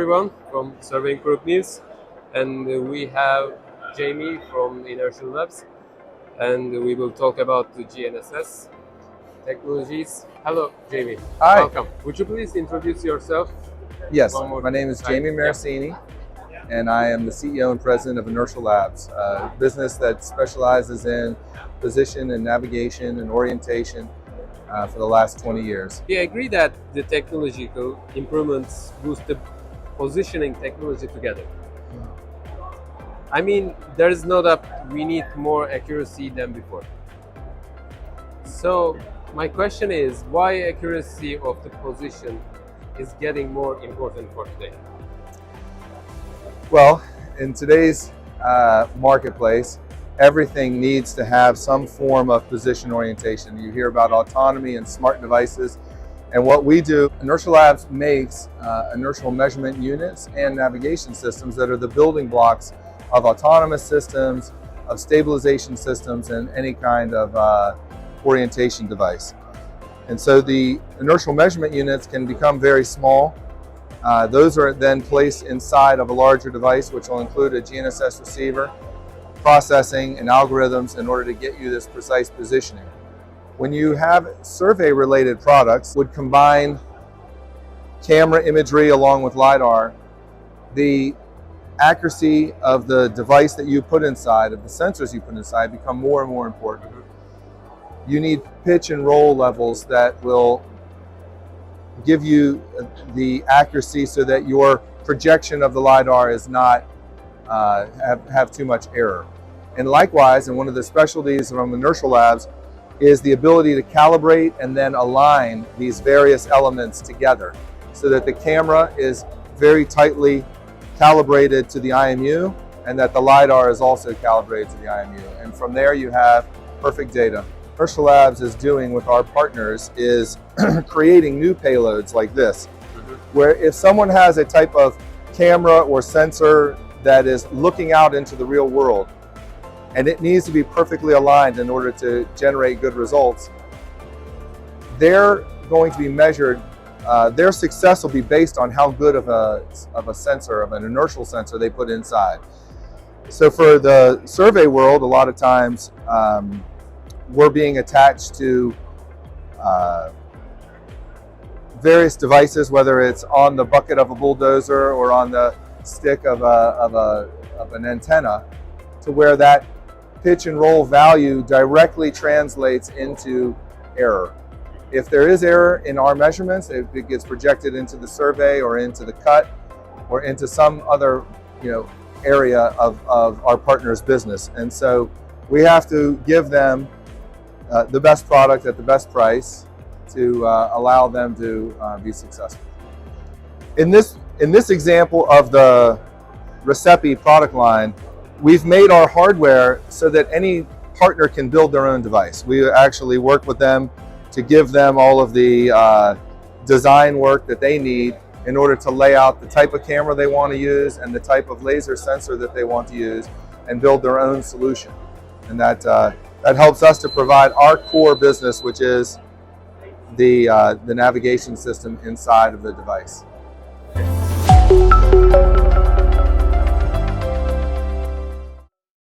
everyone from Surveying Group News, and we have Jamie from Inertial Labs, and we will talk about the GNSS technologies. Hello, Jamie. Hi. Welcome. Would you please introduce yourself? Yes, my name is Jamie Marraccini, and I am the CEO and president of Inertial Labs, a business that specializes in position and navigation and orientation for the last 20 years. We agree that the technological improvements boost the positioning technology together. I mean, there is no doubt we need more accuracy than before. So my question is, why accuracy of the position is getting more important for today? Well, in today's marketplace, everything needs to have some form of position orientation. You hear about autonomy and smart devices, and what we do, Inertial Labs makes inertial measurement units and navigation systems that are the building blocks of autonomous systems, of stabilization systems, and any kind of orientation device. And so the inertial measurement units can become very small. Those are then placed inside of a larger device, which will include a GNSS receiver, processing and algorithms in order to get you this precise positioning. When you have survey-related products would combine camera imagery along with LiDAR, the accuracy of the device that you put inside, of the sensors you put inside, become more and more important. You need pitch and roll levels that will give you the accuracy so that your projection of the LiDAR is not have too much error. And likewise, and one of the specialties from Inertial Labs is the ability to calibrate and then align these various elements together so that the camera is very tightly calibrated to the IMU and that the LiDAR is also calibrated to the IMU. And from there you have perfect data. Inertial Labs is doing with our partners is creating new payloads like this, where if someone has a type of camera or sensor that is looking out into the real world, and it needs to be perfectly aligned in order to generate good results, they're going to be measured, their success will be based on how good of a sensor, of an inertial sensor they put inside. So for the survey world, a lot of times we're being attached to various devices, whether it's on the bucket of a bulldozer or on the stick of an antenna, to where that pitch and roll value directly translates into error. If there is error in our measurements, if it gets projected into the survey or into the cut or into some other area of our partner's business. And so we have to give them the best product at the best price to allow them to be successful. In this example of the Recipe product line, we've made our hardware so that any partner can build their own device. We actually work with them to give them all of the design work that they need in order to lay out the type of camera they want to use and the type of laser sensor that they want to use and build their own solution. And that helps us to provide our core business, which is the navigation system inside of the device.